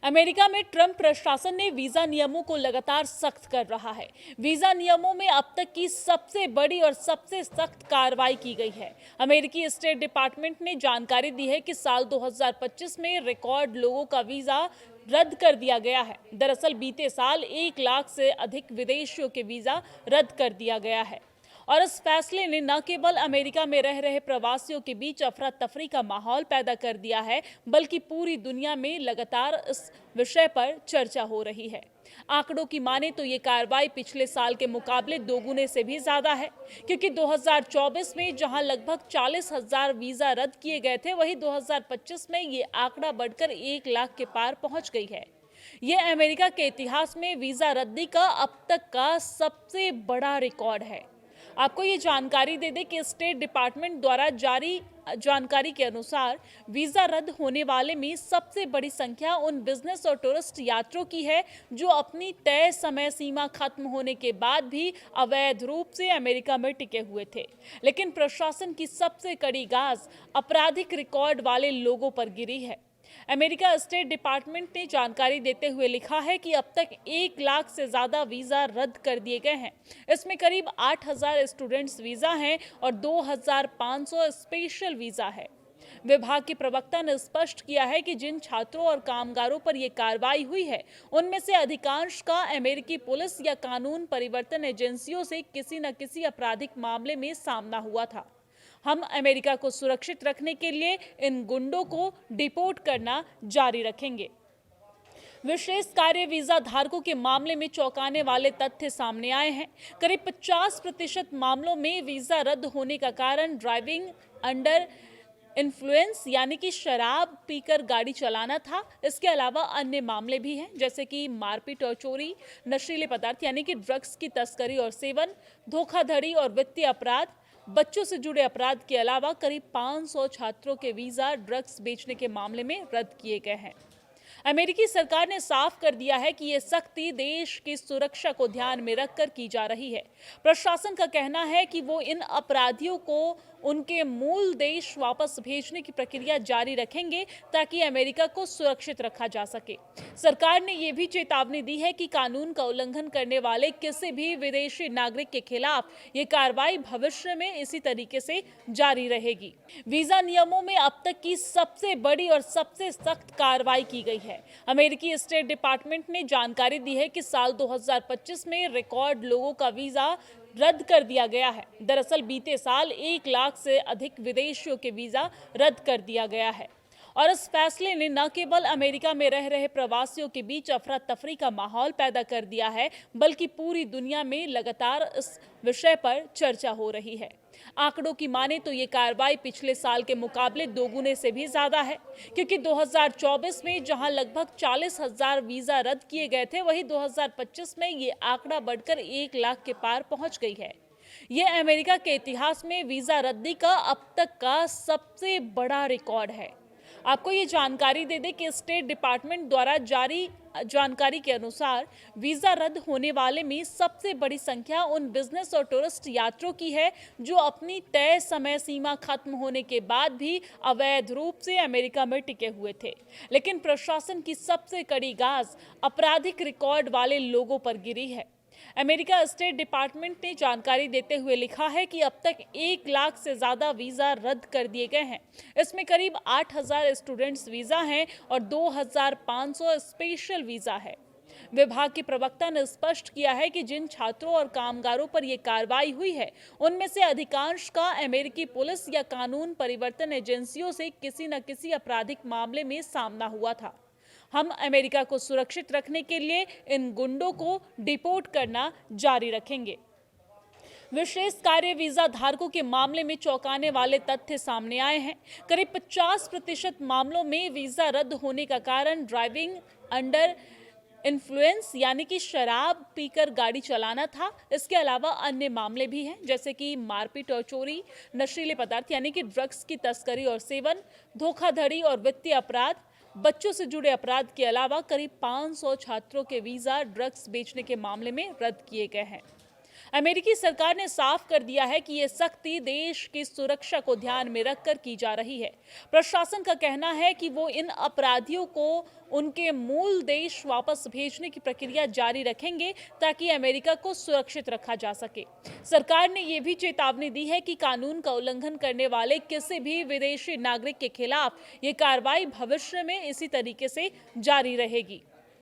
America में Trump प्रशासन ने वीजा नियमों को लगातार सख्त कर रहा है। वीजा नियमों में अब तक की सबसे बड़ी और सबसे सख्त कार्रवाई की गई है। अमेरिकी स्टेट डिपार्टमेंट ने जानकारी दी है कि साल 2025 में रिकॉर्ड लोगों का वीजा रद्द कर दिया गया है। दरअसल बीते साल 1 लाख से अधिक विदेशियों के वीजा रद्द कर दिया गया है और इस फैसले ने न केवल अमेरिका में रह रहे प्रवासियों के बीच अफरा तफरी का माहौल पैदा कर दिया है, बल्कि पूरी दुनिया में लगातार इस विषय पर चर्चा हो रही है। आंकड़ों की माने तो ये कार्रवाई पिछले साल के मुकाबले दोगुने से भी ज्यादा है, क्योंकि 2024 में जहां लगभग 40,000 वीजा रद्द किए गए थे, वहीं 2025 में ये आंकड़ा बढ़कर 1 लाख के पार पहुंच गई है। यह अमेरिका के इतिहास में वीजा रद्दी का अब तक का सबसे बड़ा रिकॉर्ड है। आपको ये जानकारी दे दें कि स्टेट डिपार्टमेंट द्वारा जारी जानकारी के अनुसार वीजा रद्द होने वाले में सबसे बड़ी संख्या उन बिजनेस और टूरिस्ट यात्रियों की है जो अपनी तय समय सीमा खत्म होने के बाद भी अवैध रूप से अमेरिका में टिके हुए थे। लेकिन प्रशासन की सबसे कड़ी गाज आपराधिक रिकॉर्ड वाले लोगों पर गिरी है। अमेरिका स्टेट डिपार्टमेंट ने जानकारी देते हुए लिखा है कि अब तक 1 लाख से ज्यादा वीजा रद्द कर दिए गए हैं। इसमें करीब 8,000 स्टूडेंट्स वीजा हैं और 2,500 स्पेशल वीजा है। विभाग के प्रवक्ता ने स्पष्ट किया है कि जिन छात्रों और कामगारों पर यह कार्रवाई हुई है, उनमें से अधिकांश का अमेरिकी पुलिस या कानून परिवर्तन एजेंसियों से किसी न किसी आपराधिक मामले में सामना हुआ था। हम अमेरिका को सुरक्षित रखने के लिए इन गुंडों को डिपोर्ट करना जारी रखेंगे। विशेष कार्य वीजा धारकों के मामले में चौंकाने वाले तथ्य सामने आए हैं। करीब 50% मामलों में वीजा रद्द होने का कारण ड्राइविंग अंडर इन्फ्लुएंस यानी कि शराब पीकर गाड़ी चलाना था। इसके अलावा अन्य मामले भी हैं, जैसे कि मारपीट और चोरी, नशीले पदार्थ यानी कि ड्रग्स की तस्करी और सेवन, धोखाधड़ी और वित्तीय अपराध, बच्चों से जुड़े अपराध के अलावा करीब 500 छात्रों के वीजा ड्रग्स बेचने के मामले में रद्द किए गए हैं। अमेरिकी सरकार ने साफ कर दिया है कि ये सख्ती देश की सुरक्षा को ध्यान में रखकर की जा रही है। प्रशासन का कहना है कि वो इन अपराधियों को उनके मूल देश वापस भेजने की प्रक्रिया जारी रखेंगे ताकि अमेरिका को सुरक्षित रखा जा सके। सरकार ने यह भी चेतावनी दी है कि कानून का उल्लंघन करने वाले किसी भी विदेशी नागरिक के खिलाफ ये कार्रवाई भविष्य में इसी तरीके से जारी रहेगी। वीजा नियमों में अब तक की सबसे बड़ी और सबसे सख्त कार्रवाई की गई है। अमेरिकी स्टेट डिपार्टमेंट ने जानकारी दी है कि साल 2025 में रिकॉर्ड लोगों का वीजा रद्द कर दिया गया है। दरअसल बीते साल 1 लाख से अधिक विदेशियों के वीजा रद्द कर दिया गया है और इस फैसले ने न केवल अमेरिका में रह रहे प्रवासियों के बीच अफरा तफरी का माहौल पैदा कर दिया है, बल्कि पूरी दुनिया में लगातार इस विषय पर चर्चा हो रही है। आंकड़ों की माने तो ये कार्रवाई पिछले साल के मुकाबले दोगुने से भी ज्यादा है, क्योंकि 2024 में जहां लगभग 40,000 वीजा रद्द किए गए थे, वहीं 2025 में ये आंकड़ा बढ़कर 1 लाख के पार पहुंच गई है। यह अमेरिका के इतिहास में वीजा रद्दी का अब तक का सबसे बड़ा रिकॉर्ड है। आपको ये जानकारी दे दें कि स्टेट डिपार्टमेंट द्वारा जारी जानकारी के अनुसार वीजा रद्द होने वाले में सबसे बड़ी संख्या उन बिजनेस और टूरिस्ट यात्रियों की है जो अपनी तय समय सीमा खत्म होने के बाद भी अवैध रूप से अमेरिका में टिके हुए थे। लेकिन प्रशासन की सबसे कड़ी गाज आपराधिक रिकॉर्ड वाले लोगों पर गिरी है। अमेरिका स्टेट डिपार्टमेंट ने जानकारी देते हुए लिखा है कि अब तक 1 लाख से ज्यादा वीजा रद्द कर दिए गए हैं। इसमें करीब 8,000 स्टूडेंट्स वीजा हैं और 2,500 स्पेशल वीजा है। विभाग के प्रवक्ता ने स्पष्ट किया है कि जिन छात्रों और कामगारों पर यह कार्रवाई हुई है, उनमें से अधिकांश का अमेरिकी पुलिस या कानून परिवर्तन एजेंसियों से किसी न किसी आपराधिक मामले में सामना हुआ था। हम अमेरिका को सुरक्षित रखने के लिए इन गुंडों को डिपोर्ट करना जारी रखेंगे। विशेष कार्य वीजा धारकों के मामले में चौंकाने वाले तथ्य सामने आए हैं। करीब 50% मामलों में वीजा रद्द होने का कारण ड्राइविंग अंडर इन्फ्लुएंस यानी कि शराब पीकर गाड़ी चलाना था। इसके अलावा अन्य मामले भी हैं, जैसे कि मारपीट और चोरी, नशीले पदार्थ यानी कि ड्रग्स की तस्करी और सेवन, धोखाधड़ी और वित्तीय अपराध, बच्चों से जुड़े अपराध के अलावा करीब 500 छात्रों के वीजा ड्रग्स बेचने के मामले में रद्द किए गए हैं। अमेरिकी सरकार ने साफ कर दिया है कि यह सख्ती देश की सुरक्षा को ध्यान में रखकर की जा रही है। प्रशासन का कहना है कि वो इन अपराधियों को उनके मूल देश वापस भेजने की प्रक्रिया जारी रखेंगे ताकि अमेरिका को सुरक्षित रखा जा सके। सरकार ने यह भी चेतावनी दी है कि कानून का उल्लंघन करने वाले किसी भी विदेशी नागरिक के खिलाफ ये कार्रवाई भविष्य में इसी तरीके से जारी रहेगी।